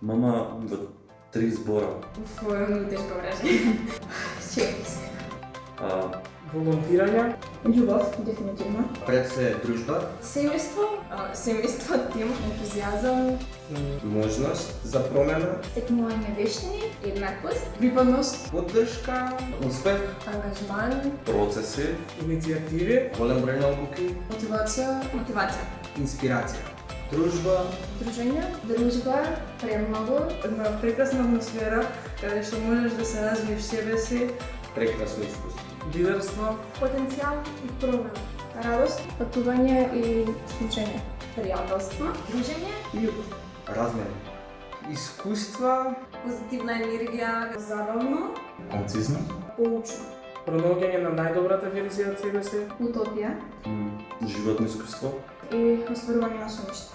Мама има 3 збора. Много тежко вражение. Чекай се. Волонтирање, Љубов, дефинитивно. Пред се дружба, Семејство, тим, ентузијазам, можност за промена, стекнување вештини, еднаквост, Припадност, поддршка, успех, ангажман, Процеси, иницијативи, голем број наукуки, мотивација, мотивација. инспирација. Дружба, Дружење, дружба, премногу, една прекрасна атмосфера каде што можеш да се развиеш себе си, прекрасно искуство. лидерство, потенцијал и промена. Радост, патување и учење. Пријателство, дружење, љубов. Размени. Искуства, Позитивна енергија, забавно, концизно, поучно. пронаоѓање на најдобрата верзија од себе си, Утопија животно искуство, и остварување на соништа.